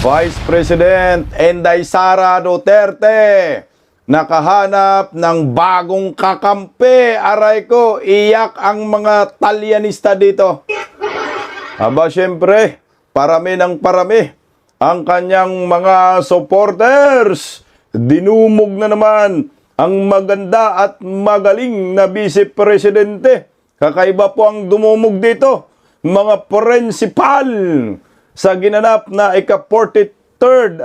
Vice President Inday Sara Duterte nakahanap ng bagong kakampi. Aray ko, iyak ang mga Talyanista dito. Aba, syempre, parami ng parami ang kanyang mga supporters. Dinumog na naman ang maganda at magaling na Vice Presidente. Kakaiba po ang dumumog dito, mga principal sa ginanap na ika-43rd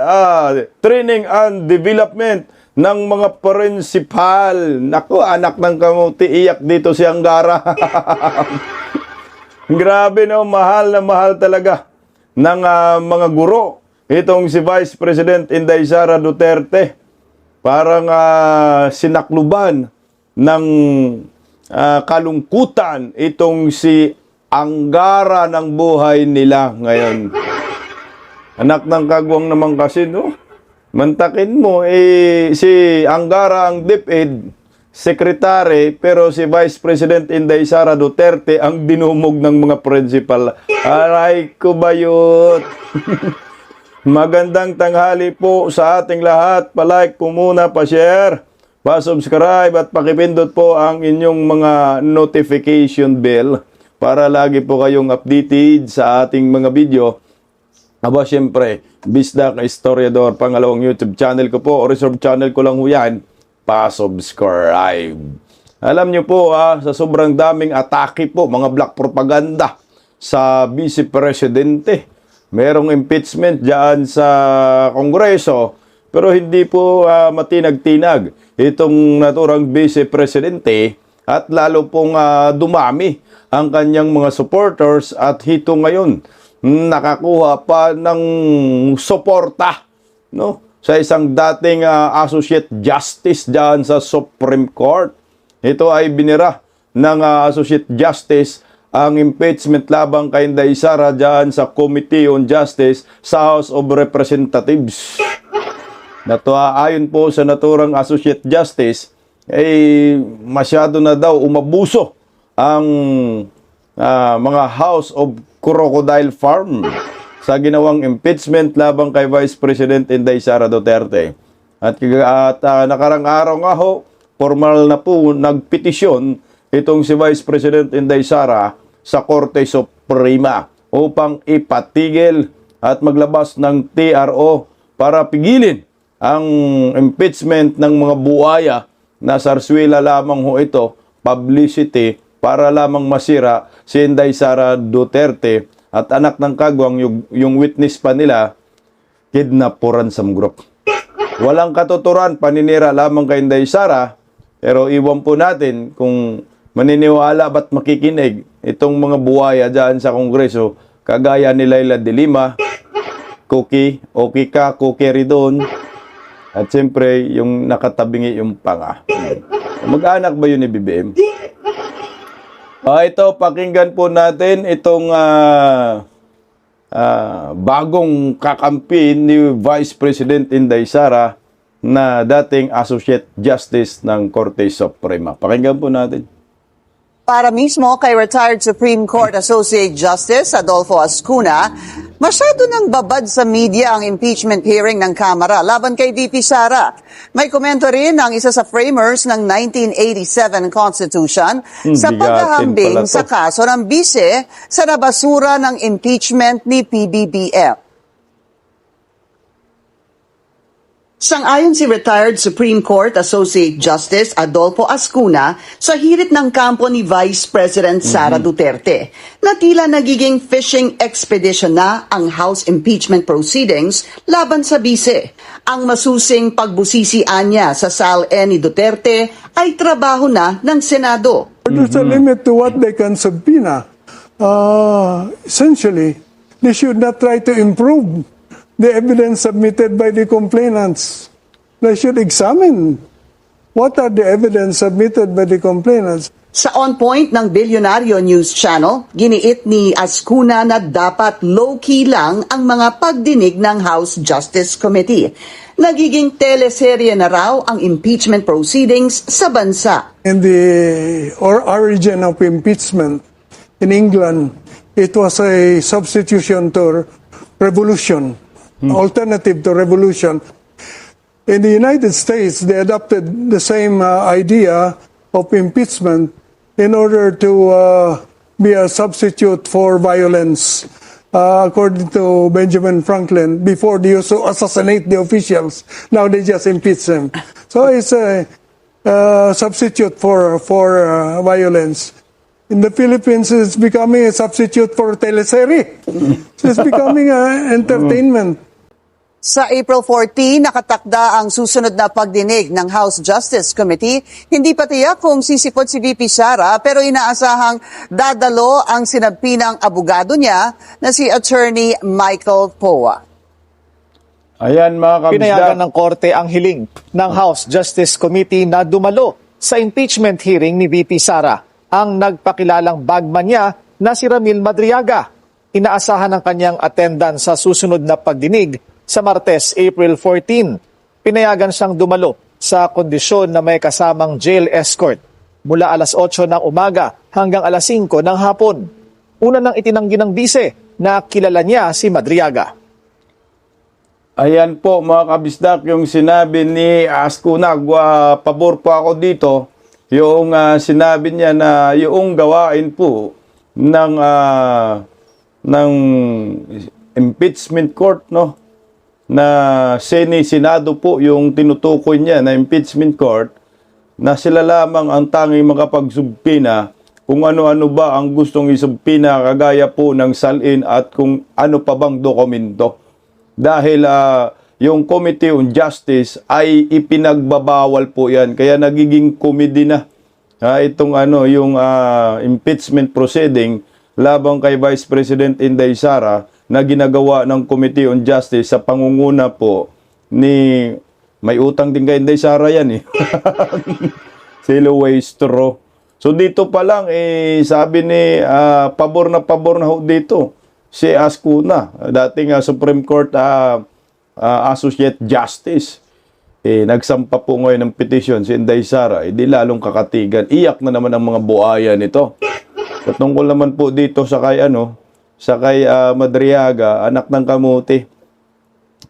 Training and Development ng mga principal. Naku, anak ng kamuti, iyak dito si Angara. Grabe, no, mahal na mahal talaga ng mga guro itong si Vice President Inday Sara Duterte. Parang sinakluban ng kalungkutan itong si Angara ng buhay nila ngayon. Anak ng kagwang naman kasi, no? Mantakin mo, si Angara ang DepEd Secretary, pero si Vice President Inday Sara Duterte ang dinumog ng mga principal. Aray ko bayot! Magandang tanghali po sa ating lahat. Pa-like po muna, pa-share, pa-subscribe at pakipindot po ang inyong mga notification bell para lagi po kayong updated sa ating mga video. Aba, syempre, Bisdak Historiador, pangalawang YouTube channel ko po, o reserve channel ko lang ho yan, pa-subscribe. Alam nyo po, sa sobrang daming atake po, mga black propaganda sa Vice Presidente, merong impeachment dyan sa Kongreso, pero hindi po matinag-tinag itong naturang Vice Presidente at lalo pong dumami ang kanyang mga supporters at hito ngayon nakakuha pa ng suporta, no, sa isang dating Associate Justice dyan sa Supreme Court. Ito ay binira ng Associate Justice ang impeachment labang kay Inday Sara dyan sa Committee on Justice sa House of Representatives. Ayon po sa naturang Associate Justice, masyado na daw umabuso ang mga House of Crocodile Farm sa ginawang impeachment labang kay Vice President Inday Sara Duterte. At nakarang araw nga ho, formal na po nagpetisyon itong si Vice President Inday Sara sa Korte Suprema upang ipatigil at maglabas ng TRO para pigilin ang impeachment ng mga buhaya na sarswela lamang ho ito, publicity, para lamang masira si Inday Sara Duterte at anak ng kagwang yung witness pa nila, kidnap for ransom group. Walang katuturan, paninira lamang kay Inday Sara, pero iwan po natin kung maniniwala ba't makikinig itong mga buhaya dyan sa Kongreso, kagaya ni Laila de Lima, Cookie, Okika, Cookie Ridon, at siyempre yung nakatabingi yung panga. Mag-anak ba yun ni BBM? Ito, pakinggan po natin itong bagong kakampi ni Vice President Inday Sara na dating Associate Justice ng Korte Suprema. Pakinggan po natin. Para mismo kay retired Supreme Court Associate Justice Adolfo Ascuna, masyado nang babad sa media ang impeachment hearing ng Kamara laban kay VP Sara. May komento rin ang isa sa framers ng 1987 Constitution sa paghahambing sa kaso ng bise sa nabasura ng impeachment ni PBBM. Sang-ayon si retired Supreme Court Associate Justice Adolfo Ascuna sa hirit ng kampo ni Vice President Sara Duterte na tila nagiging fishing expedition na ang House impeachment proceedings laban sa bise. Ang masusing pagbusisian niya sa SAL-E ni Duterte ay trabaho na ng Senado. There's a limit to what they can subpoena. Essentially, they should not try to improve the evidence submitted by the complainants. They should examine what are the evidence submitted by the complainants. Sa On Point ng Bilyonaryo News Channel, giniit ni Ascuna na dapat low-key lang ang mga pagdinig ng House Justice Committee. Nagiging teleserye na raw ang impeachment proceedings sa bansa. In the origin of impeachment in England, it was a substitution to revolution. alternative to revolution. In the United States, they adopted the same idea of impeachment in order to be a substitute for violence. According to Benjamin Franklin, before they used to assassinate the officials, now they just impeach them. So it's a substitute for violence. In the Philippines, it's becoming a substitute for teleserye. So it's becoming entertainment. Sa April 14, nakatakda ang susunod na pagdinig ng House Justice Committee. Hindi pa tiyak kung sisipot si VP Sara pero inaasahang dadalo ang sinagpinang abogado niya na si Attorney Michael Poa. Ayan mga Pinayagan kabisdak. ng korte ang hiling ng House Justice Committee na dumalo sa impeachment hearing ni VP Sara ang nagpakilalang bagman niya na si Ramil Madriaga. Inaasahan ng kanyang attendance sa susunod na pagdinig sa Martes, April 14. Pinayagan siyang dumalo sa kondisyon na may kasamang jail escort mula alas 8 ng umaga hanggang alas 5 ng hapon. Una nang itinanggi ng bise na kilala niya si Madriaga. Ayan po mga kabisdak, yung sinabi ni Ascuna, pabor po ako dito, yung sinabi niya na yung gawain po ng impeachment court, no? Na Senado po yung tinutukoy niya na impeachment court, na sila lamang ang tanging makapagsubpina kung ano-ano ba ang gustong isubpina kagaya po ng salin at kung ano pa bang dokumento. Dahil yung Committee on Justice ay ipinagbabawal po yan. Kaya nagiging comedy na itong yung impeachment proceeding labang kay Vice President Inday Sara na ginagawa ng Committee on Justice sa pangunguna po ni, may utang din kay Inday Sara yan si Luestro. So dito pa lang sabi ni pabor na ho dito si Ascuna, dating Supreme Court Associate Justice. Nagsampa po ngayon ng petition si Inday Sara, di lalong kakatigan. Iyak na naman ang mga buhaya nito. Patungkol naman po dito sa kay Madriaga, anak ng kamuti.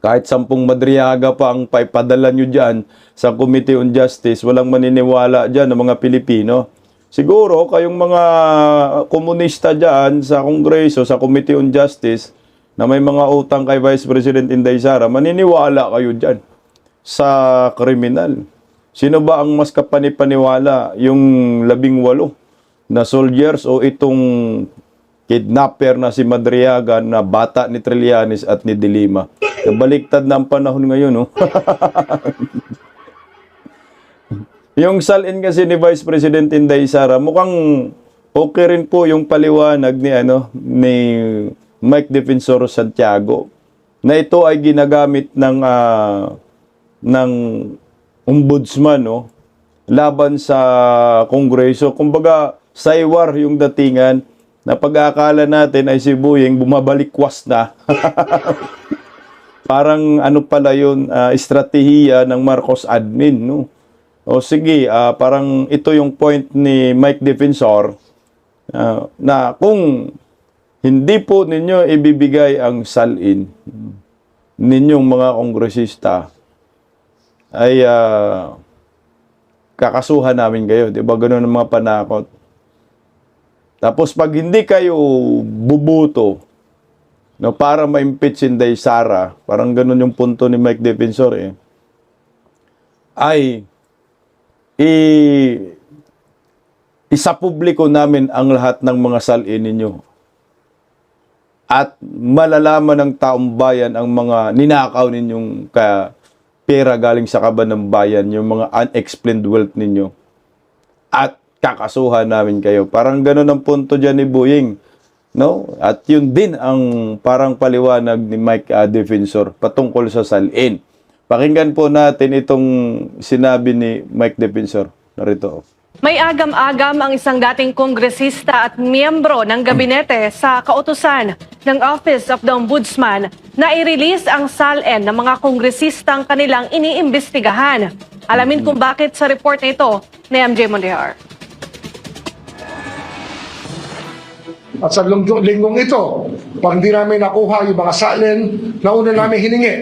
Kahit 10 Madriaga pa ang paipadala nyo dyan sa Committee on Justice, walang maniniwala dyan ng mga Pilipino. Siguro, kayong mga komunista dyan sa Kongreso, sa Committee on Justice, na may mga utang kay Vice President Inday Sara, maniniwala kayo dyan sa kriminal. Sino ba ang mas kapanipaniwala? Yung 18 na soldiers o itong kidnapper na si Madriaga na bata ni Trillanes at ni De Lima? Baliktad na ang panahon ngayon, no? Yung salin kasi ni Vice President Inday Sara, mukhang okay rin po yung paliwanag ni Mike Defensor Santiago na ito ay ginagamit ng ombudsman, no, laban sa Kongreso. Kumbaga, saywar yung datingan na pag-aakala natin ay si Buying bumabalikwas na. Parang pala yun, estratehiya ng Marcos admin, no? O sige, parang ito yung point ni Mike Defensor na kung hindi po ninyo ibibigay ang salin ninyong mga kongresista, ay kakasuhan namin kayo. Diba? Ganun ang mga panakot. Tapos pag hindi kayo bubuto, no, para ma-impeach si Inday Sara, parang ganun yung punto ni Mike Defensor, ay isapubliko namin ang lahat ng mga salin ninyo. At malalaman ng taong bayan ang mga ninakaw ninyong pera galing sa kaban ng bayan, yung mga unexplained wealth ninyo. At kakasuhan namin kayo. Parang ganun ang punto dyan ni Buying. No? At yun din ang parang paliwanag ni Mike Defensor patungkol sa salin. Pakinggan po natin itong sinabi ni Mike Defensor. Narito. May agam-agam ang isang dating kongresista at miyembro ng gabinete sa kautusan ng Office of the Ombudsman na i-release ang SALN ng mga kongresistang kanilang iniimbestigahan. Alamin kung bakit sa report na ito ni MJ Mondejar. At sa linggong ito, pag hindi namin nakuha yung mga salin na una namin hiningi,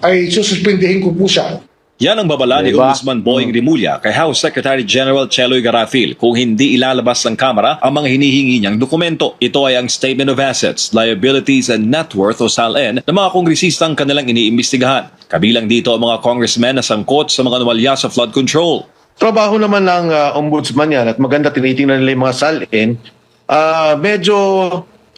ay sususpindihin ko po siya. Yan ang babala ni Diba? Ombudsman Boying Rimulya kay House Secretary General Cheloy Garafil kung hindi ilalabas ng Kamara ang mga hinihingi niyang dokumento. Ito ay ang Statement of Assets, Liabilities and Net Worth o SALN ng mga kongresistang kanilang iniimbestigahan. Kabilang dito ang mga congressmen na sangkot sa mga anomalya sa flood control. Trabaho naman ng ombudsman yan at maganda tinitingnan nila yung mga salin. Medyo,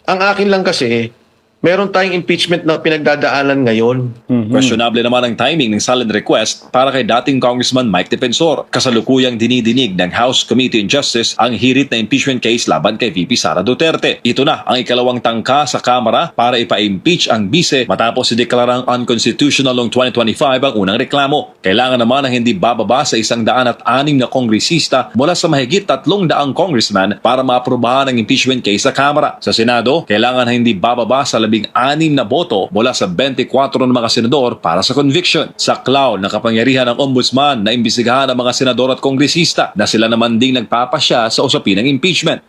ang akin lang kasi, meron tayong impeachment na pinagdadaanan ngayon. Questionable naman ang timing ng SALN request para kay dating Congressman Mike Defensor. Kasalukuyang dinidinig ng House Committee on Justice ang hirit na impeachment case laban kay VP Sara Duterte. Ito na ang ikalawang tangka sa Kamara para ipa-impeach ang bise matapos ideklarang unconstitutional noong 2025 ang unang reklamo. Kailangan naman ang hindi bababa sa 106 na kongresista mula sa mahigit 300 congressman para maaprubahan ang impeachment case sa Kamara. Sa Senado, kailangan hindi bababa sa 16 na boto mula sa 24 ng mga senador para sa conviction. Sa cloud na kapangyarihan ng ombudsman na imbestigahan ang mga senador at kongresista na sila naman ding nagpapasya sa usapin ng impeachment.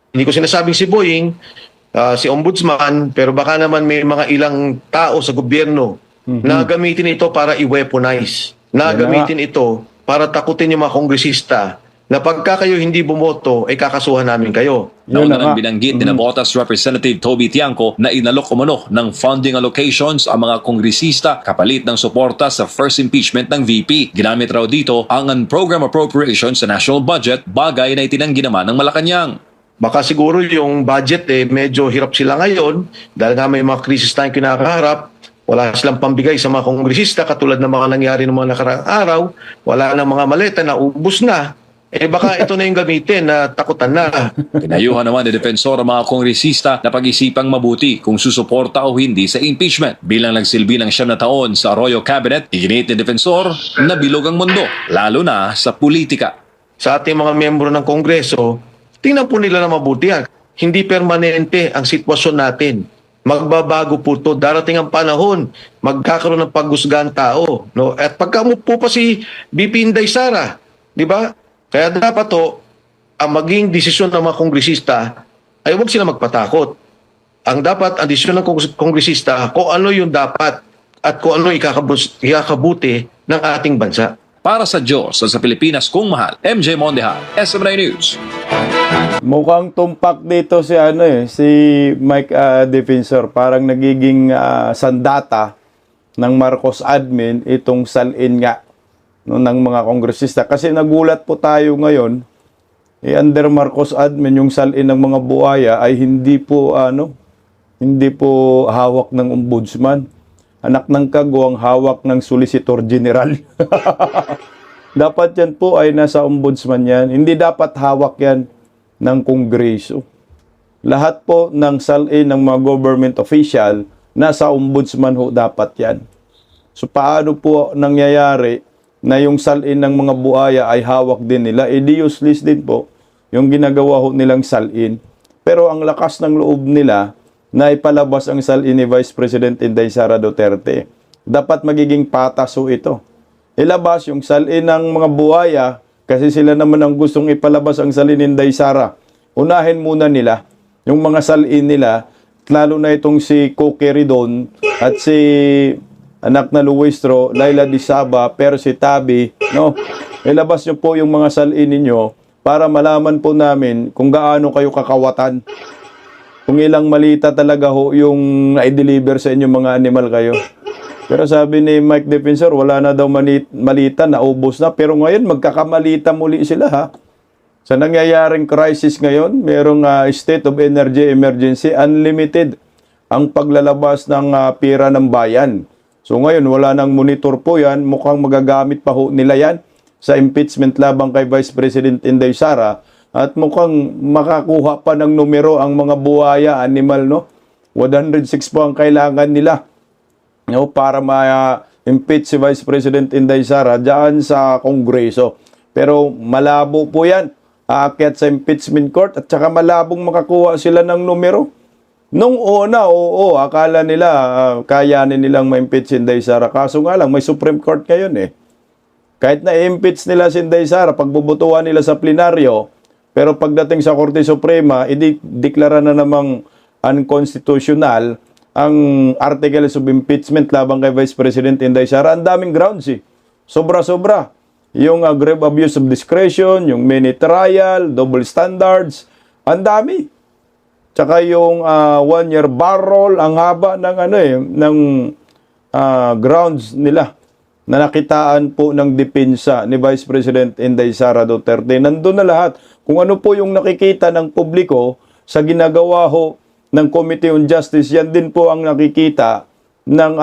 Hindi ko sinasabing si Boying, si ombudsman, pero baka naman may mga ilang tao sa gobyerno na gamitin ito para i-weaponize. Na Yan na gamitin ito para takutin yung mga kongresista na pagka kayo hindi bumoto, ay kakasuhan namin kayo. Yun na Nauna nga. nang binanggit ni Botas Representative Toby Tiangco na inalok umano ng funding allocations ang mga kongresista kapalit ng suporta sa first impeachment ng VP. Ginamit raw dito ang unprogram appropriations sa national budget, bagay na itinanggi naman ng Malacanang. Baka siguro yung budget medyo hirap sila ngayon dahil nga may mga krisis tayong kinakaharap. Wala silang pambigay sa mga kongresista katulad ng mga nangyari ng mga nakaraang araw. Wala ng mga maleta na ubus na. Baka ito na yung gamitin na takutan na. Pinayuhan naman ni Defensor ang mga kongresista na pag-isipang mabuti kung susuporta o hindi sa impeachment. Bilang nagsilbi ng 9 na taon sa Arroyo Cabinet, iginit ni Defensor na bilog ang mundo, lalo na sa politika. Sa ating mga miyembro ng Kongreso, tingnan po nila na mabuti yan. Hindi permanente ang sitwasyon natin. Magbabago po ito. Darating ang panahon, magkakaroon ng paghusgahan tao. No? At pagkamupo pa si BP Inday Sara, di ba? Kaya dapat to, ang maging desisyon ng mga kongresista ay huwag sila magpatakot. Ang dapat, ang desisyon ng kongresista, kung ano yung dapat at kung ano ikakabuti ng ating bansa. Para sa Diyos at sa Pilipinas kung mahal, MJ Mondeja, SM9 News. Mukhang tumpak dito si si Mike Defensor, parang nagiging sandata ng Marcos admin itong salin nga ng mga kongresista. Kasi nagulat po tayo ngayon, under Marcos admin yung salin ng mga buhaya ay hindi po hawak ng ombudsman. Anak ng kago ang hawak ng Solicitor General. Dapat yan po ay nasa ombudsman yan. Hindi dapat hawak yan ng Kongreso. Lahat po ng salin ng mga government official, nasa ombudsman ho dapat yan. So paano po nangyayari na yung salin ng mga buhaya ay hawak din nila? Di useless din po yung ginagawa ho nilang salin. Pero ang lakas ng loob nila na ipalabas ang salin ni Vice President Inday Sara Duterte. Dapat magiging patas ho ito. Ilabas yung salin ng mga buhaya kasi sila naman ang gustong ipalabas ang salin ni Inday Sara. Unahin muna nila yung mga salin nila, lalo na itong si Coque Ridon at si anak na Luistro, Laila Disaba, Percy Tabi, no? Ilabas niyo po yung mga salin ninyo para malaman po namin kung gaano kayo kakawatan. Kung ilang malita talaga ho yung na-deliver sa inyong mga animal kayo. Pero sabi ni Mike Defensor, wala na daw malita, naubos na. Pero ngayon, magkakamalita muli sila ha. Sa nangyayaring crisis ngayon, merong state of energy emergency, unlimited ang paglalabas ng pera ng bayan. So ngayon, wala nang monitor po yan. Mukhang magagamit pa ho nila yan sa impeachment labang kay Vice President Inday Sara. At mukhang makakuha pa ng numero ang mga buhaya, animal, no? 106 po ang kailangan nila, no? Para ma-impeach si Vice President Inday Sara dyan sa Kongreso. Pero malabo po yan. Aakyat sa impeachment court at saka malabong makakuha sila ng numero. Nung una, oo, akala nila kayanin nilang ma-impeach si Inday Sara. Kaso nga lang, may Supreme Court ngayon eh. Kahit na i-impeach nila si Inday Sara, pagbubutuan nila sa plenaryo, pero pagdating sa Korte Suprema, i-deklara na namang unconstitutional ang articles of impeachment laban kay Vice President Inday Sara. Ang daming grounds eh. Sobra-sobra. Yung grave abuse of discretion, yung mini trial, double standards, ang dami. Tsaka yung 1-year bar roll, ang haba ng grounds nila na nakitaan po ng depensa ni Vice President Inday Sara Duterte. Nandun na lahat. Kung ano po yung nakikita ng publiko sa ginagawa ho ng Committee on Justice, yan din po ang nakikita ng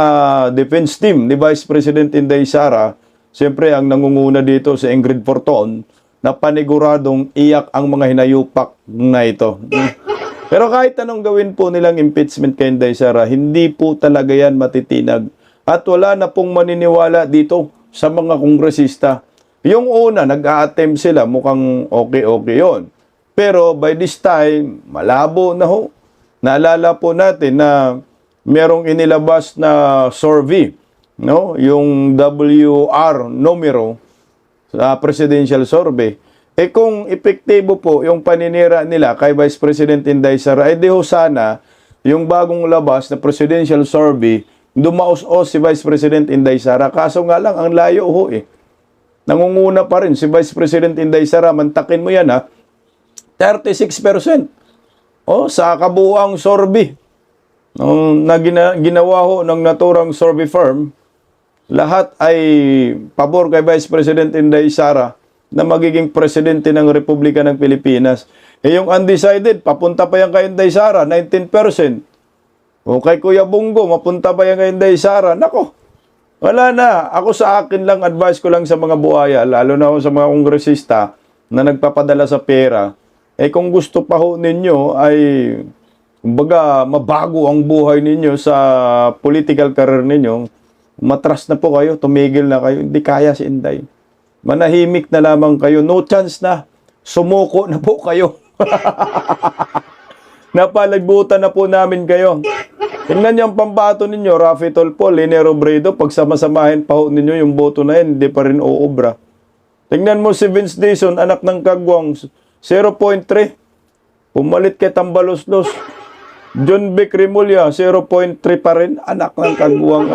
defense team ni Vice President Inday Sara. Siyempre, ang nangunguna dito si Ingrid Porton na paniguradong iyak ang mga hinayupak na ito. Pero kahit anong gawin po nilang impeachment kay Inday Sara, hindi po talaga yan matitinag. At wala na pong maniniwala dito sa mga kongresista. Yung una, nag-a-attempt sila, mukhang okay-okay yon. Pero by this time, malabo na ho. Naalala po natin na merong inilabas na survey, no? Yung WR numero sa presidential survey. Eh kung epektibo po yung paninira nila kay Vice President Inday Sara, eh di ho sana yung bagong labas na presidential survey, dumaos-os si Vice President Inday Sara. Kaso nga lang, ang layo ho eh. Nangunguna pa rin si Vice President Inday Sara, mantakin mo yan ha, 36%. Sa kabuuang survey na ginawa ho ng naturang survey firm, lahat ay pabor kay Vice President Inday Sara na magiging presidente ng Republika ng Pilipinas. Eh yung undecided, papunta pa yan kay Inday Sara, 19%. O kay Kuya Bungo, mapunta pa yan kay Inday Sara. Nako, wala na. Ako sa akin lang, advice ko lang sa mga buhaya, lalo na ako sa mga kongresista na nagpapadala sa pera. Eh kung gusto pa ho ninyo ay, kumbaga, mabago ang buhay ninyo sa political career ninyo, matras na po kayo, tumigil na kayo, hindi kaya si Inday. Manahimik na lamang kayo, no chance na, sumuko na po kayo. Napalagbutan na po namin kayo. Tingnan niyo ang pambato ninyo, Raffy Tolpo, Lene Robredo, pag samasamahin pa ho ninyo yung boto na yan, hindi pa rin uubra. Tingnan mo si Vince Dizon, anak ng Kagwang, 0.3. Pumalit kay Tambaloslos. John Vic Rimulya, 0.3 pa rin, anak ng Kagwang.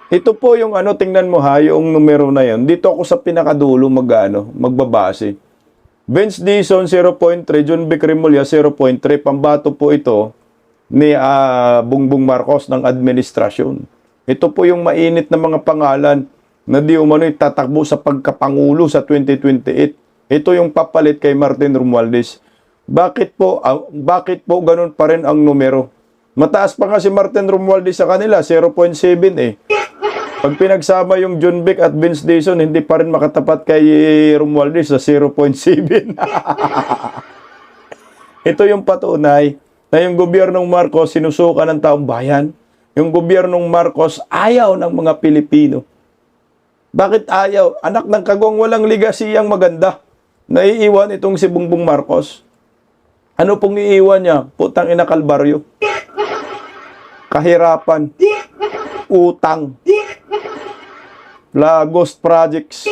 Ito po yung tingnan mo ha, yung numero na yan. Dito ako sa pinakadulo magbabase. Vince Dizon, 0.3. John Vic Rimulya, 0.3. Pambato po ito ni Bongbong Marcos ng administrasyon. Ito po yung mainit na mga pangalan na di umano'y tatakbo sa pagkapangulo sa 2028. Ito yung papalit kay Martin Romualdez. Bakit po ganun pa rin ang numero? Mataas pa nga si Martin Romualdez sa kanila, 0.7 eh. Pag pinagsama yung John Vic at Vince Dizon, hindi pa rin makatapat kay Romualdez sa 0.7. Ito yung patunay na yung gobyernong Marcos sinusuka ng taong bayan. Yung gobyernong Marcos ayaw ng mga Pilipino. Bakit ayaw? Anak ng Kagwang, walang legasiyang maganda. Naiiwan itong si Bongbong Marcos. Ano pong iiwan niya? Putang ina kalbaryo. Kahirapan. Utang. Ghost projects.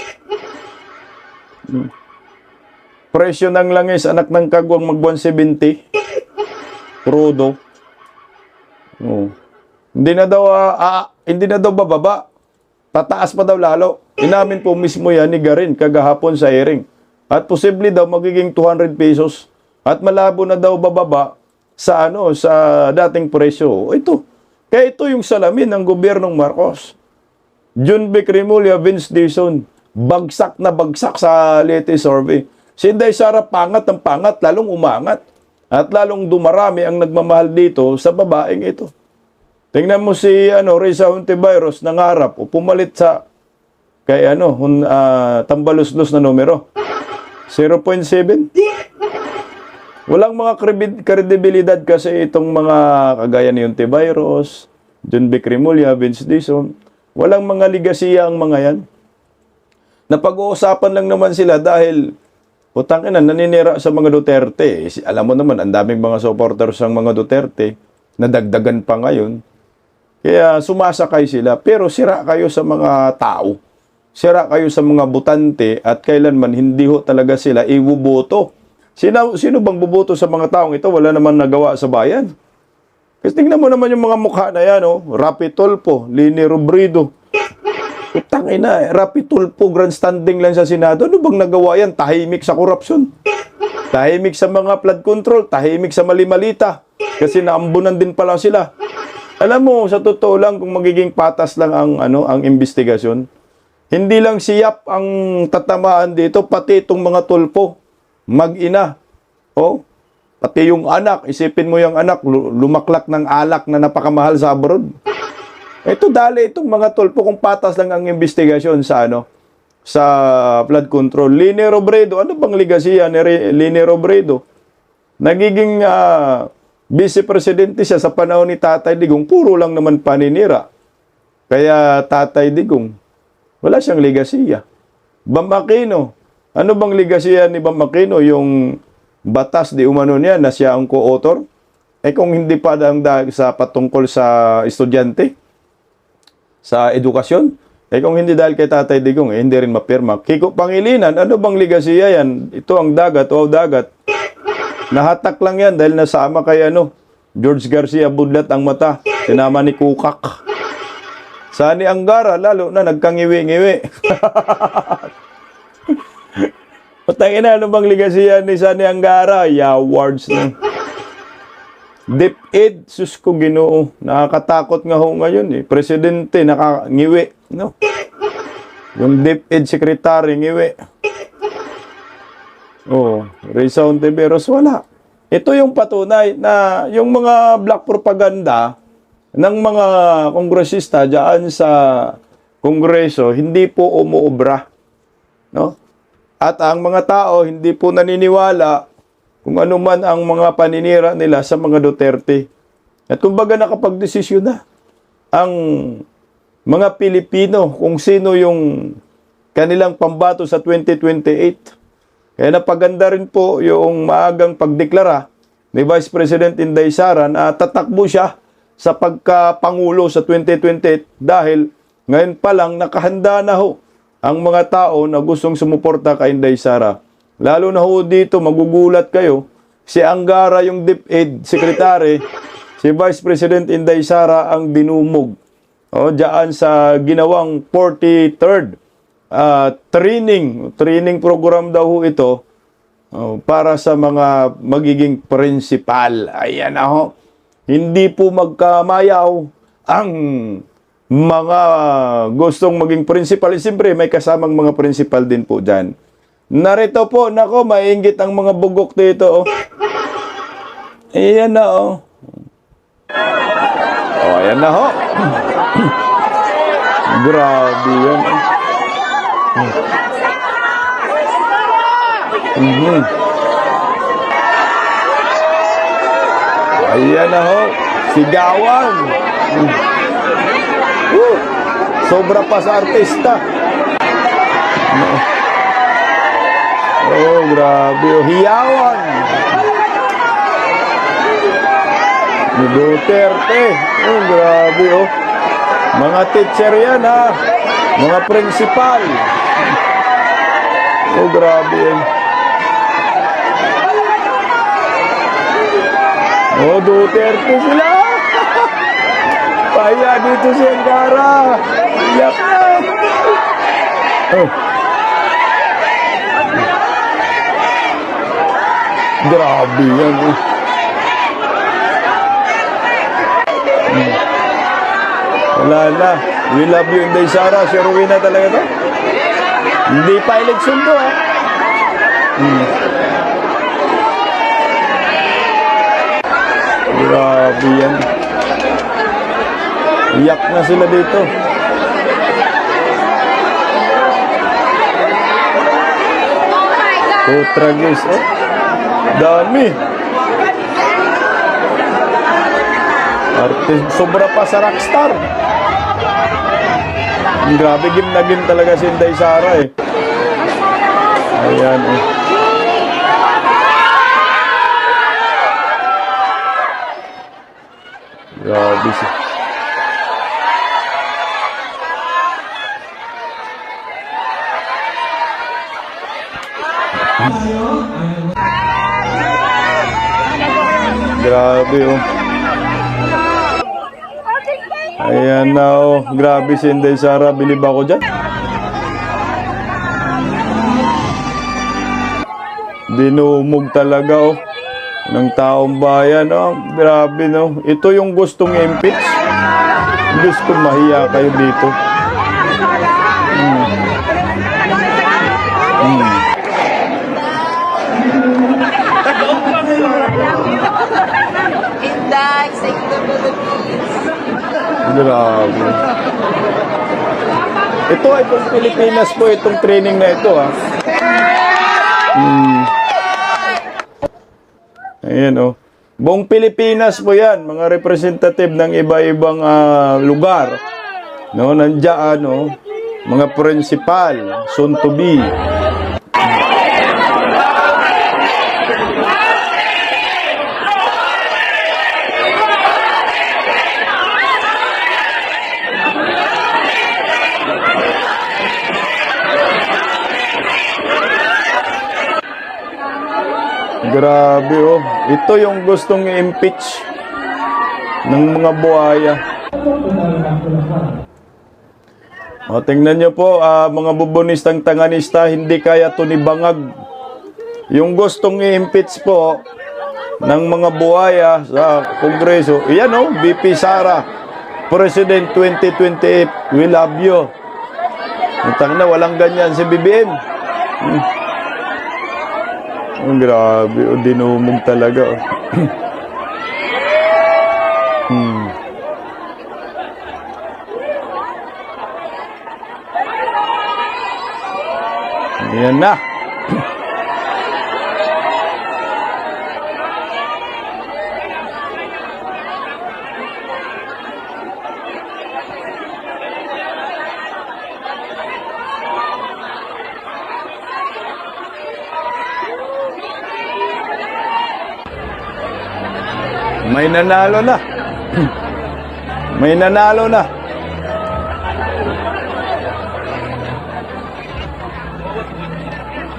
Presyo ng langis, anak ng Kagwang, mag 170. Crudo. Hindi na daw bababa. Tataas pa daw lalo. Inamin po mismo yan ni Garin kagahapon sa hearing. At posible daw magiging 200 pesos. At malabo na daw bababa sa dating presyo. Ito. Kaya ito yung salamin ng gobyernong Marcos. John Vic Rimulya, Vince Dizon, bagsak na bagsak sa latest survey. Si Inday Sara pangat ang pangat, lalong umangat. At lalong dumarami ang nagmamahal dito sa babaeng ito. Tingnan mo si Risa Hontiveros nangarap o pumalit sa kay Tambaloslos na numero. 0.7. Walang mga kredibilidad kasi itong mga kagaya ni Hontiveros, John Vic Rimulya, Vince Dizon. Walang mga ligasiya ang mga yan. Napag-uusapan lang naman sila dahil naninira sa mga Duterte. Alam mo naman, ang daming mga supporters ng mga Duterte na dagdagan pa ngayon. Kaya sumasakay sila. Pero sira kayo sa mga tao. Sira kayo sa mga botante at kailanman hindi ho talaga sila ibuboto Sino bang buboto sa mga taong ito? Wala naman nagawa sa bayan. Kasi tingnan mo naman yung mga mukha na yan, oh. Rapi Tulfo, Lini Robredo. Utang ina, Rapi Tulfo, grandstanding lang sa Senado. Ano bang nagawa yan? Tahimik sa korupsyon. Tahimik sa mga flood control. Tahimik sa mali-malita. Kasi naambunan din pala sila. Alam mo, sa totoo lang, kung magiging patas lang ang investigasyon, hindi lang si Yap ang tatamaan dito, pati itong mga Tulfo, mag-ina. Oh, pati yung anak, isipin mo yung anak, lumaklak ng alak na napakamahal sa abroad. Ito dali itong mga Tulfo kung patas lang ang investigasyon sa sa flood control. Lini Robredo, ano bang ligasiya ni Lini Robredo? Nagiging vice presidente siya sa panahon ni Tatay Digong, puro lang naman paninira. Kaya Tatay Digong, wala siyang ligasiya. Bam Aquino, ano bang ligasiya ni Bam Aquino? Yung batas di umano niya na siya ang co-author? Kung hindi pa sa patungkol sa estudyante, sa edukasyon, kung hindi dahil kay Tatay Digong, hindi rin mapirma. Kiko Pangilinan, ano bang ligasiya yan? Ito ang dagat, dagat. Nahatak lang yan dahil nasama kay George Garcia Budlat ang mata. Sinama ni Kukak. Sani Angara, lalo na nagkangiwi-ngiwi. Patangin na, ano bang ligasiya ni Sani Angara? Awards na. DepEd, sus ko Ginoo. Nakakatakot nga ho ngayon eh. Presidente, nakangiwi. No? Yung DepEd secretary, ngiwi. Oh, Rizal Ontiveros, wala. Ito yung patunay na yung mga black propaganda ng mga kongresista diyan sa Kongreso hindi po umuobra, no? At ang mga tao hindi po naniniwala kung ano man ang mga paninira nila sa mga Duterte. At kumbaga nakapagdesisyon na ang mga Pilipino kung sino yung kanilang pambato sa 2028. Kaya napaganda rin po yung maagang pagdeklara ni Vice President Inday Sara na tatakbo siya sa pagkapangulo sa 2028 dahil ngayon pa lang nakahanda na ho ang mga tao na gustong sumuporta kay Inday Sara. Lalo na ho dito, magugulat kayo, si Angara yung DepEd Secretary, si Vice President Inday Sara ang dinumog. Diyan sa ginawang 43rd training program daw ho ito para sa mga magiging principal. Ayan ho. Hindi po magkamayaw ang mga gustong maging principal. Siyempre, may kasamang mga principal din po dyan. Narito po, nako, maingit ang mga bugok dito. Ayan na ayan na ho. Grabe yan. Ayan na ho. Sigawan. Sobra pa sa artista. Grabe. Hiyawan. Ni Duterte. Grabe Mga teacher yan Mga principal. Grabe yan. Duterte sila. Kaya dito si Angara. Iyak na. Grabe yan. Wala na. We love you, Inday Sara. Si Rowena talaga to. Hindi pa eleksyon to, Grabe yan. Iyak na sila dito. Tragis, dami. Artist, sobra pa sa rockstar. Grabe, gim na gim talaga si Inday Sara Ayan Grabe siya. Tayo ay Grabe, oh. Ayan na, oh. Grabe si Inday Sara. Bilib ako dyan. Dinumog talaga, oh. Ng taong bayan, oh. Grabe, no. Ito yung gustong impeach. Gusto mahiya kayo dito. Inday, sa Philippines. Grabe. Ito ay pang Pilipinas po, itong training na ito, ha. Ayan, oh. Buong Pilipinas po yan, mga representative ng iba-ibang lugar. No, nandiyan, no, mga principal, soon to be. Grabe, oh. Ito yung gustong i-impeach ng mga buhaya. O, tingnan nyo po, mga bubonistang tanganista, hindi kaya to ni Bangag. Yung gustong i-impeach po ng mga buhaya sa Kongreso, iyan, oh, VP Sara, President 2028, we love you. Utang na, walang ganyan si BBM. Oh, grabe, oh, dinumog talaga, oh. Ayan na. May nanalo na. May nanalo na.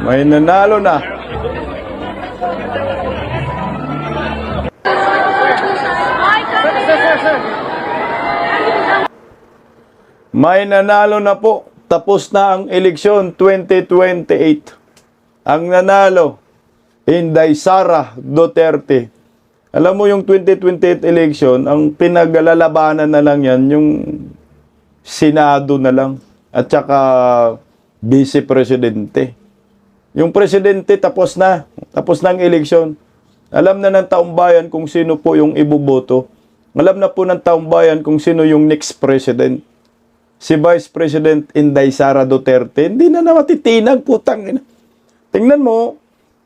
May nanalo na. May nanalo na po. Tapos na ang eleksyon 2028. Ang nanalo, Inday Sara Duterte. Alam mo yung 2028 election, ang pinaglalalabanan na lang yan, yung Senado na lang, at saka Vice Presidente. Yung Presidente tapos na ang eleksyon. Alam na ng taong bayan kung sino po yung ibuboto. Alam na po ng taong bayan kung sino yung next President. Si Vice President Inday Sara Duterte, hindi na matitinag, putang ina. Tingnan mo,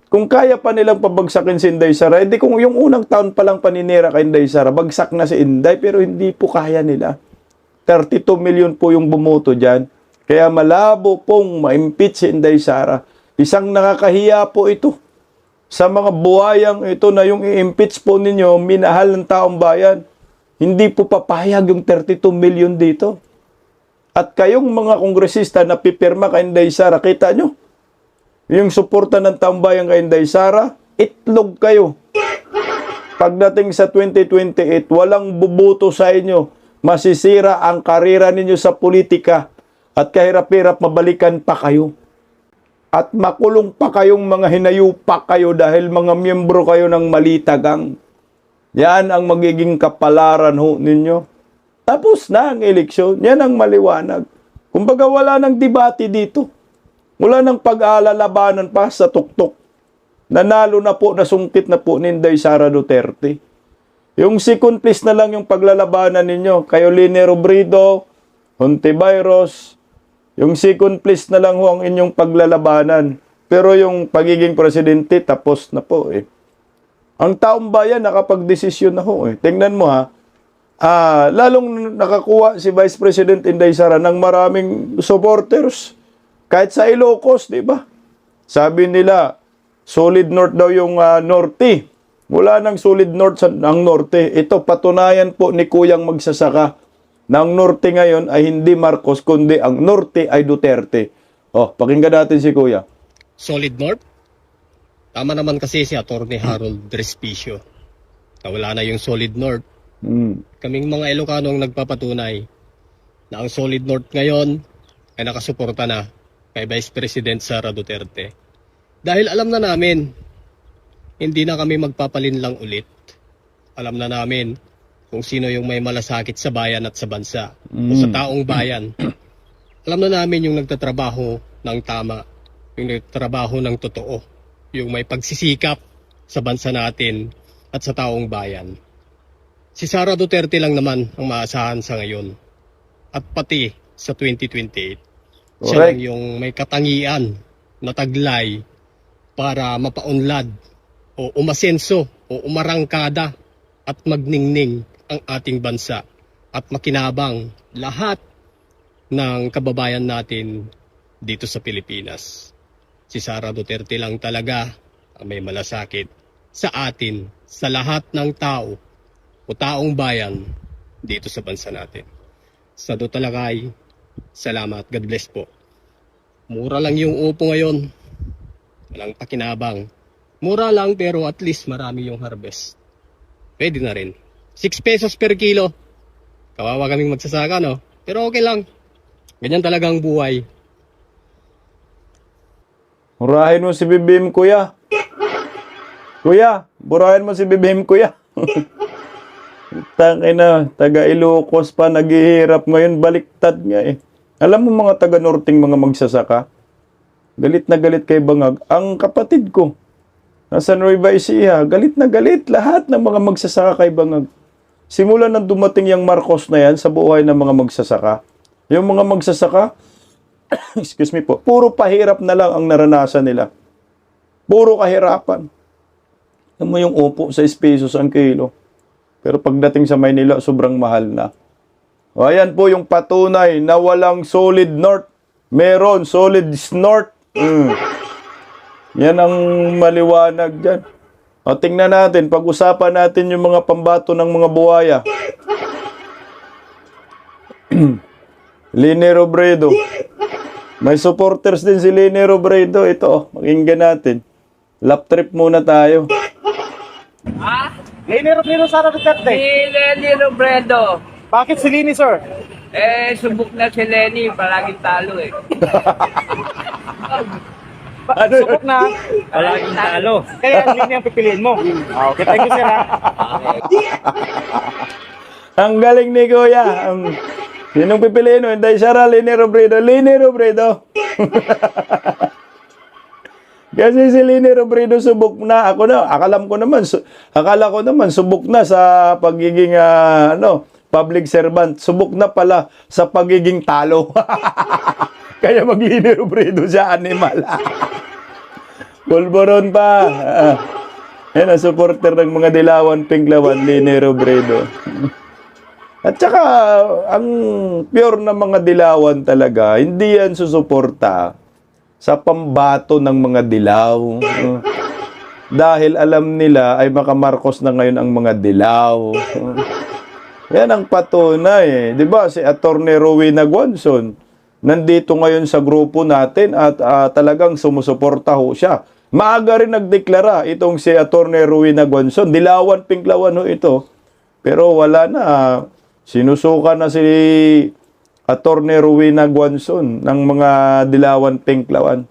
kung kaya pa nilang pabagsakin si Inday Sara, hindi kung yung unang taon pa lang paninira kay Inday Sara, bagsak na si Inday, pero hindi po kaya nila. 32 million po yung bumoto dyan. Kaya malabo pong ma-impeach si Inday Sara. Isang nakakahiya po ito. Sa mga buhayang ito na yung i-impeach po ninyo, minahal ng taong bayan. Hindi po papayag yung 32 million dito. At kayong mga kongresista na pipirma kay Inday Sara, kita nyo? Yung suporta ng taong bayan kay Inday Sara, itlog kayo. Pagdating sa 2028, walang bubuto sa inyo. Masisira ang karera ninyo sa politika at kahirap-hirap mabalikan pa kayo. At makulong pa kayong mga hinayupak kayo dahil mga miyembro kayo ng malitagang. Yan ang magiging kapalaran ho ninyo. Tapos na ang eleksyon. Yan ang maliwanag. Kumbaga wala nang debate dito. Wala nang pag-aalalabanan pa sa tuktok. Nanalo na po, nasungkit na po ni Inday Sara Duterte. Yung second place na lang yung paglalabanan ninyo. Kayo Lene Robredo, Hontiveros. Yung second place na lang ho ang inyong paglalabanan. Pero yung pagiging presidente, tapos na po eh. Ang taong bayan nakapag-desisyon na ho eh. Tingnan mo ha. Lalong nakakuha si Vice President Inday Sara ng maraming supporters. Kahit sa Ilocos, di ba? Sabi nila, solid north daw yung norte. Wala nang solid north ang norte. Ito, patunayan po ni Kuyang Magsasaka na ang norte ngayon ay hindi Marcos, kundi ang norte ay Duterte. Oh, pakinggan natin si Kuya. Solid North? Tama naman kasi si Atty. Harold Respicio. Wala na yung Solid North. Kaming mga Ilocano ang nagpapatunay na ang Solid North ngayon ay nakasuporta na kay Vice President Sara Duterte. Dahil alam na namin, hindi na kami magpapalinlang ulit. Alam na namin kung sino yung may malasakit sa bayan at sa bansa o sa taong bayan. Alam na namin yung nagtatrabaho ng tama, yung nagtatrabaho ng totoo, yung may pagsisikap sa bansa natin at sa taong bayan. Si Sara Duterte lang naman ang maasahan sa ngayon at pati sa 2028. Siya Correct. lang yung may katangian na taglay para mapaunlad o umasenso o umarangkada at magningning ang ating bansa at makinabang lahat ng kababayan natin dito sa Pilipinas. Si Sara Duterte lang talaga ang may malasakit sa atin, sa lahat ng tao o taong bayan dito sa bansa natin. Sa Dutalakay, salamat. God bless po. Mura lang yung upo ngayon. Walang pakinabang. Mura lang pero at least marami yung harvest. Pwede na rin. 6 pesos per kilo. Kawawa kaming magsasaka, no? Pero okay lang. Ganyan talagang buhay. Murahin mo si Bibim, kuya. Kuya, burahin mo si Bibim, kuya. Tangin na, taga Ilocos pa, naghihirap ngayon, baliktad nga eh. Alam mo mga taga Norting mga magsasaka, galit na galit kay Bangag. Ang kapatid ko, nasa Nueva Ecija, galit na galit lahat ng mga magsasaka kay Bangag. Simula nang dumating yung Marcos na yan sa buhay ng mga magsasaka, yung mga magsasaka, excuse me po, puro pahirap na lang ang naranasan nila. Puro kahirapan. Alam mo yung upo, 6 pesos ang kilo. Pero pagdating sa Maynila, sobrang mahal na. O, ayan po yung patunay na walang solid north. Meron solid north. Yan ang maliwanag dyan. O, tingnan natin, pag-usapan natin yung mga pambato ng mga buhaya. Lene Robredo. May supporters din si Lene Robredo. Ito, pakinggan natin. Lap trip muna tayo. Lene Robredo, Sara Duterte. Si Lenny Robredo. Bakit si Lene, sir? Subok na si Lenny, palaging talo eh. Subok na. Palaging talo. Kaya Lene ang pipiliin mo. Okay, thank you, sir. Ang galing ni Kuya. Sinong pipiliin mo? Hindi siya Lene Robredo. Lene Robredo. Kasi si Lene Robredo subok na. Akala ko naman subok na sa pagiging public servant. Subok na pala sa pagiging talo. Kaya mag-Lene Robredo siya, animal. Pulboron pa. Yan ang supporter ng mga Dilawan Pinklawan, Lene Robredo. At saka, ang pure na mga Dilawan talaga, hindi yan susuporta sa pambato ng mga dilaw. Dahil alam nila ay makamarkos na ngayon ang mga dilaw. Yan ang patunay. Di ba si Attorney Rowena Guanzon, nandito ngayon sa grupo natin at talagang sumusuporta ho siya. Maaga rin nagdeklara itong si Attorney Rowena Guanzon. Dilawan Pinklawan ho ito. Pero wala na. Sinusuka na si Attorney Rowena Guanzon ng mga Dilawan Pinklawan.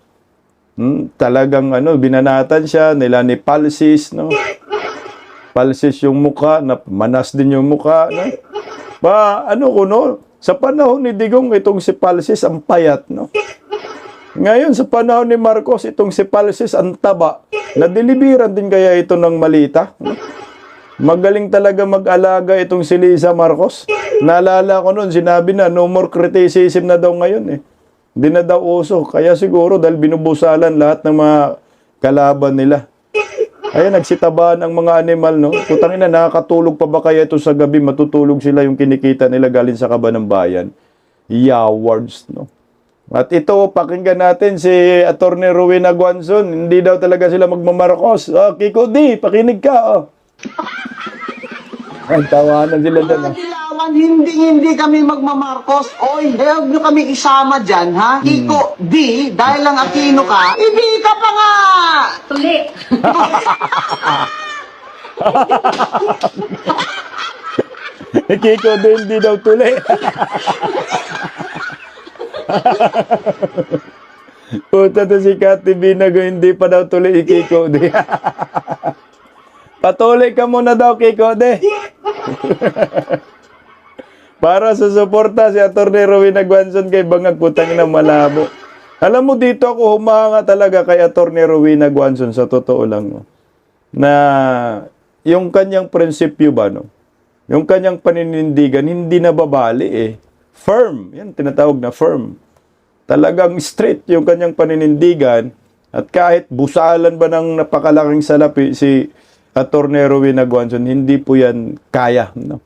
Talagang binanatan siya nila ni Palsis, no? Palsis yung mukha, manas din yung mukha, no? Sa panahon ni Digong itong si Palsis ang payat, no? Ngayon sa panahon ni Marcos itong si Palsis ang taba. Nadilibiran din kaya ito ng malita, no? Magaling talaga mag-alaga itong si Liza Marcos. Naalala ko noon, sinabi na, no more criticism na daw ngayon eh. Hindi na daw uso. Kaya siguro dahil binubusalan lahat ng mga kalaban nila. Ayan, nagsitabahan ang mga animal, no? Putang ina, nakakatulog pa ba kaya ito sa gabi? Matutulog sila yung kinikita nila galing sa kaba ng bayan. Yawards, no? At ito, pakinggan natin si Attorney Rowena Guanzon. Hindi daw talaga sila magmamarcos. Kiko D, pakinig ka, Ang tawanan sila doon. Mga Dilawan, hindi kami magmamarcos. Oy, huwag nyo kami isama dyan, ha? Kiko, di, dahil lang Aquino ka, hindi ka pa nga! Tuli. Kiko din, hindi daw tuloy. Puta to si Kati Binago, hindi pa daw tuloy Kiko din. Patuloy ka muna daw, Kiko din. Para sa suporta si Atty. Rowena Guanzon kay Bangag, putang na malabo. Alam mo, dito ako humanga talaga kay Atty. Rowena Guanzon, sa totoo lang. No? Na yung kanyang prinsipyo ba, no? Yung kanyang paninindigan, hindi nababali eh. Firm. Yan, tinatawag na firm. Talagang straight yung kanyang paninindigan. At kahit busalan ba ng napakalaking salapi si Atty. Rowena Guanzon, hindi po yan kaya. No?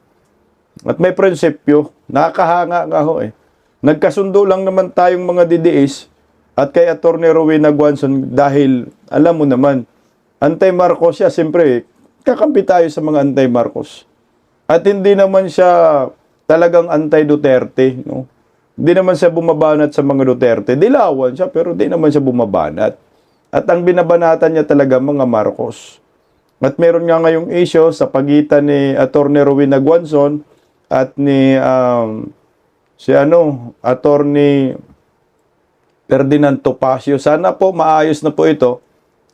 At may prinsipyo. Nakakahanga nga ho eh. Nagkasundo lang naman tayong mga DDS at kay Atty. Rowena Guanzon dahil, alam mo naman, anti-Marcos siya. Siyempre, kakampi tayo sa mga anti-Marcos. At hindi naman siya talagang anti-Duterte. No? Hindi naman siya bumabanat sa mga Duterte. Dilawan siya, pero di naman siya bumabanat. At ang binabanatan niya talaga mga Marcos. At meron nga ngayong issue sa pagitan ni Atty. Rowena Guanzon at ni Atty. Ferdinand Topacio. Sana po maayos na po ito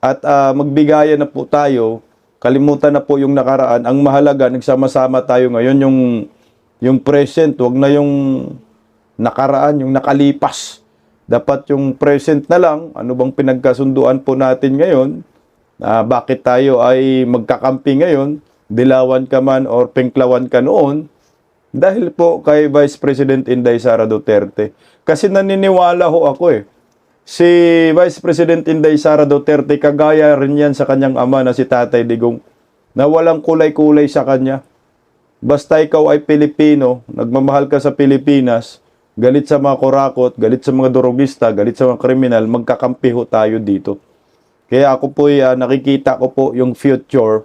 at magbigayan na po tayo. Kalimutan na po yung nakaraan. Ang mahalaga, nagsama-sama tayo ngayon. Yung present, wag na yung nakaraan, yung nakalipas. Dapat yung present na lang. Ano bang pinagkasunduan po natin ngayon? Bakit tayo ay magkakampi ngayon? Dilawan ka man or pinklawan ka noon? Dahil po kay Vice President Inday Sara Duterte. Kasi naniniwala ho ako eh. Si Vice President Inday Sara Duterte, kagaya rin yan sa kanyang ama na si Tatay Digong, na walang kulay-kulay sa kanya. Basta ikaw ay Pilipino, nagmamahal ka sa Pilipinas, galit sa mga kurakot, galit sa mga durugista, galit sa mga kriminal, magkakampi ho tayo dito. Kaya ako po nakikita ko po yung future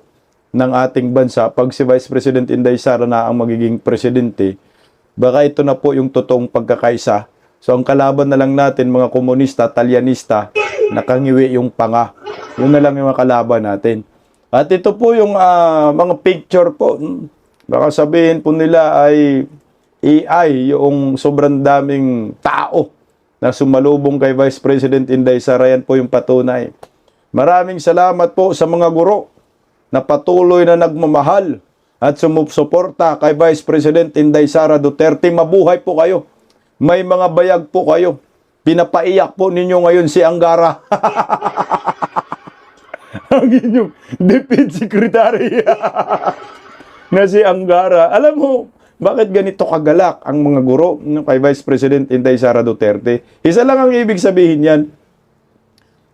ng ating bansa pag si Vice President Inday Sara na ang magiging presidente. Baka ito na po yung totoong pagkakaisa. So ang kalaban na lang natin mga komunista, talyanista, nakangiwi yung panga. Yun na lang yung mga kalaban natin. At ito po yung mga picture po. Baka sabihin po nila ay AI, yung sobrang daming tao na sumalubong kay Vice President Inday Sara. Yan po yung patunay. Maraming salamat po sa mga guro na patuloy na nagmamahal at sumusuporta kay Vice President Inday Sara Duterte. Mabuhay po kayo. May mga bayag po kayo. Pinapaiyak po ninyo ngayon si Angara. Ang inyong Defense Secretary na si Angara. Alam mo, bakit ganito kagalak ang mga guro kay Vice President Inday Sara Duterte? Isa lang ang ibig sabihin yan.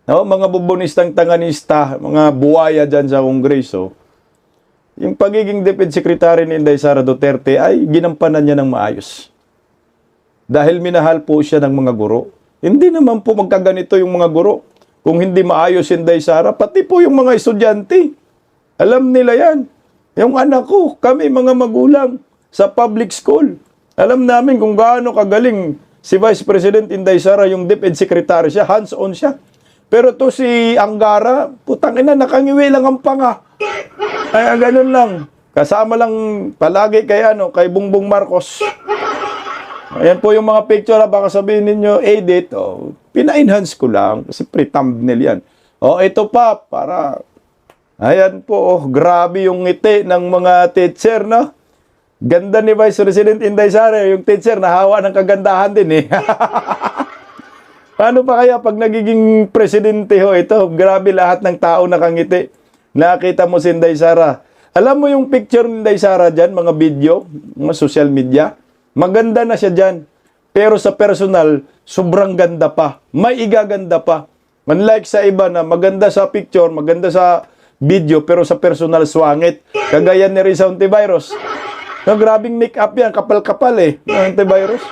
No, mga bubonistang tanganista, mga buwaya dyan sa Kongreso, yung pagiging Defense Secretary ni Inday Sara Duterte ay ginampanan niya ng maayos. Dahil minahal po siya ng mga guro. Hindi naman po magkaganito yung mga guro. Kung hindi maayos si Inday Sara, pati po yung mga estudyante. Alam nila yan. Yung anak ko, kami mga magulang sa public school. Alam namin kung gaano kagaling si Vice President Inday Sara, yung Defense Secretary siya, hands-on siya. Pero to si Angara, putang ina, nakangiwi lang ang panga. Ay, ganun lang. Kasama lang palagi kay Bongbong Marcos. Ayan po yung mga picture, baka sabihin ninyo, edit, pina-enhance ko lang, kasi pre-thumbnail yan. Ito pa, para, ayan po, grabe yung ngiti ng mga teacher, no? Ganda ni Vice President Inday Sara, yung teacher, nahawa ng kagandahan din, eh. Paano pa kaya pag nagiging presidente ho, ito, grabe lahat ng tao nakangiti. Nakita mo si Inday Sara. Alam mo yung picture ni Inday Sara dyan, mga video, mga social media, maganda na siya dyan. Pero sa personal, sobrang ganda pa. May igaganda pa. Unlike sa iba na maganda sa picture, maganda sa video, pero sa personal swangit. Kagaya ni Risa Ontiveros. No, grabing make-up yan. Kapal-kapal eh. Ontiveros.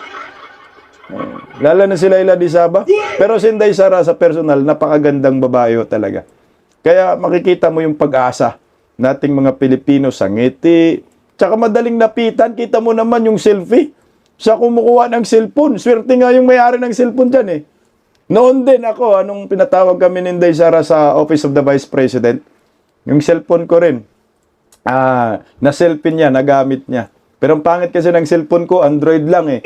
Lala na si Laila Di Saba. Pero si Inday Sara sa personal, napakagandang babae talaga. Kaya makikita mo yung pag-asa nating mga Pilipino sa ngiti. Tsaka madaling napitan. Kita mo naman yung selfie sa kumukuha ng cellphone. Swerte nga yung may-ari ng cellphone dyan eh. Noon din ako, anong pinatawag kami ni Inday Sara sa Office of the Vice President, yung cellphone ko rin. na selfie niya, nagamit niya. Pero ang pangit kasi ng cellphone ko, Android lang eh.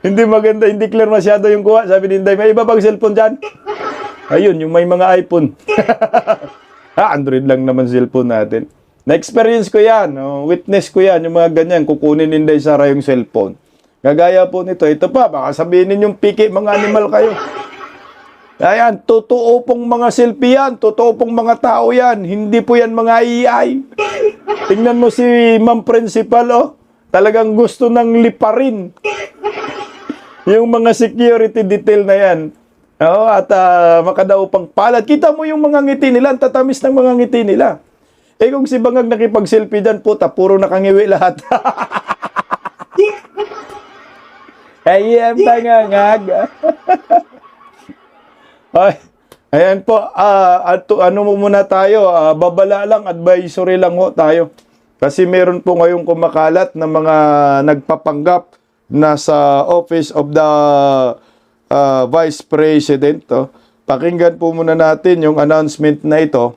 hindi maganda, hindi clear masyado yung kuha. Sabi ni Inday, may iba bang cellphone dyan? Ayun, yung may mga iPhone. Android lang naman cellphone natin. Na-experience ko yan, witness ko yan, yung mga ganyan, kukunin ni Inday Sara yung cellphone. Gagaya po nito, ito pa, baka sabihin ninyong piki, mga animal kayo. Ayan, totoo pong mga selfie yan, totoo pong mga tao yan, hindi po yan mga AI. Tingnan mo si Ma'am Principal, oh, talagang gusto ng liparin. Yung mga security detail na yan. Oo, at makadaw pang palad. Kita mo yung mga ngiti nila, ang tatamis ng mga ngiti nila. Eh kung si Bangag nakipag-selfie dyan, puta, puro nakangiwi lahat. Ayan, Bangag. Ay, ayan po, ano mo muna tayo, babala lang, advisory lang ho tayo. Kasi meron po ngayong kumakalat na mga nagpapanggap na sa Office of the Vice President. Oh. Pakinggan po muna natin yung announcement na ito.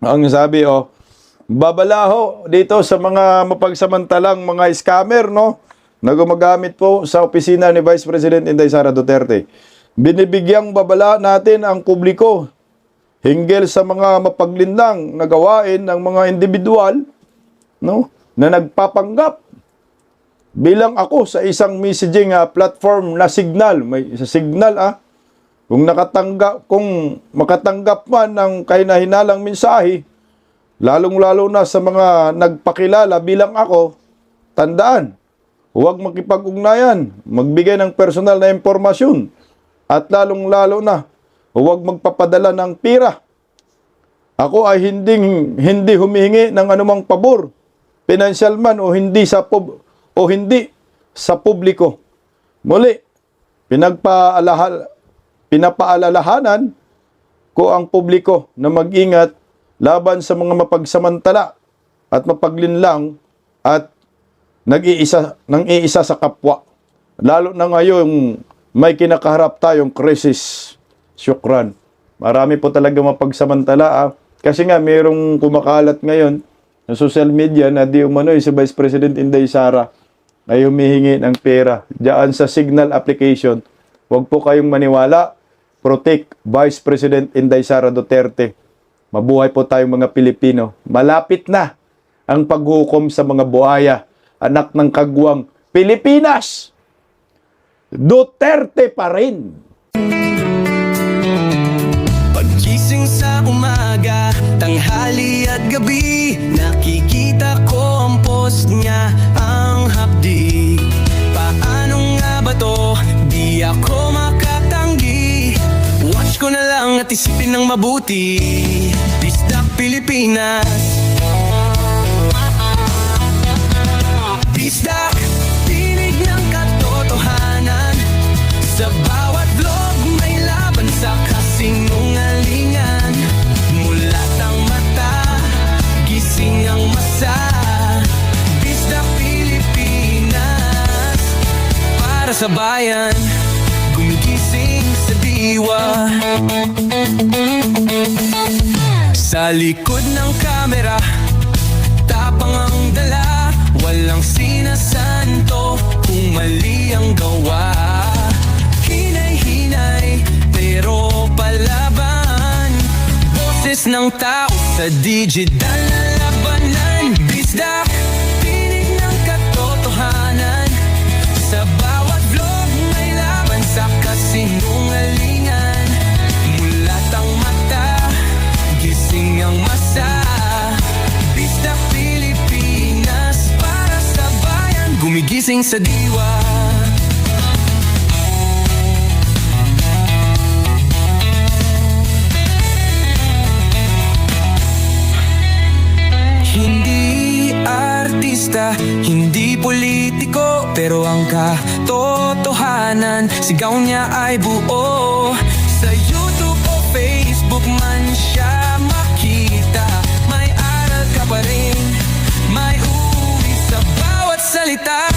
Ang sabi, babala ho dito sa mga mapagsamantalang mga scammer, no? Na gumagamit po sa opisina ni Vice President Inday Sara Duterte. Binibigyang babala natin ang publiko hinggil sa mga mapaglinlang na gawain ng mga individual, no, na nagpapanggap bilang ako sa isang messaging platform na Signal. May sa Signal kung makatanggap man ng kahinahinalang mensahe, lalong-lalo na sa mga nagpakilala bilang ako, tandaan, huwag makipag-ugnayan, magbigay ng personal na impormasyon, at lalong-lalo na, huwag magpapadala ng pira. Ako ay hindi humihingi ng anumang pabor, financial man o hindi sa publiko. Muli, pinapaalalahanan ko ang publiko na mag-ingat laban sa mga mapagsamantala at mapaglinlang at nang-iisa sa kapwa. Lalo na ngayon, may kinakaharap tayong krisis. Syukran. Marami po talaga mapagsamantala. Kasi nga, mayroong kumakalat ngayon sa social media na di umano'y si Vice President Inday Sara ay humihingi ng pera. Diyan sa Signal application, huwag po kayong maniwala. Protect Vice President Inday Sara Duterte. Mabuhay po tayong mga Pilipino. Malapit na ang paghukom sa mga buhaya, anak ng kagwang Pilipinas. Duterte pa rin. Pagkising sa umaga, tanghali at gabi, nakikita ko ang post niya, ang hapdi. Paano nga ba to? Di ako makatanggi. Watch ko na lang at isipin ng mabuti. Bisdak Pilipinas. Bisdak, tinig ng katotohanan. Sa bawat vlog may laban sa kasinungalingan. Mulat ang mata, gising ang masa. Bisdak Pilipinas, para sa bayan, gumigising sa diwa. Sa likod ng kamera, tapang ang dala, walang sinasanto kung mali ang gawa. Hinay-hinay, pero palaban. Boses ng tao sa digital na labanan. Bisdak, tinig ng katotohanan. Sa bawat vlog may laban sa kasinungalingan. Mulat ang mata, gising ang masa. Bisdak Pilipinas, para sa bayan, gumigising sa diwa. Hindi artista, hindi politiko, pero ang katotohanan, sigaw niya ay buo. Sa YouTube o Facebook man siya makita, may aral ka pa rin, may uwi sa bawat salita.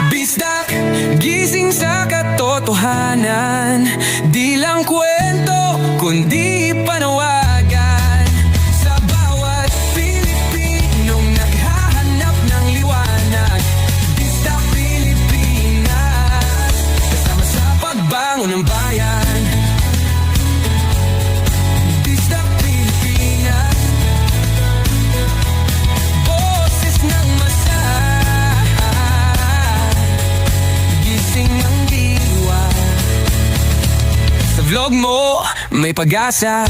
Bisdak, gising sa katotohanan, di lang kwento mo, may pag-asa.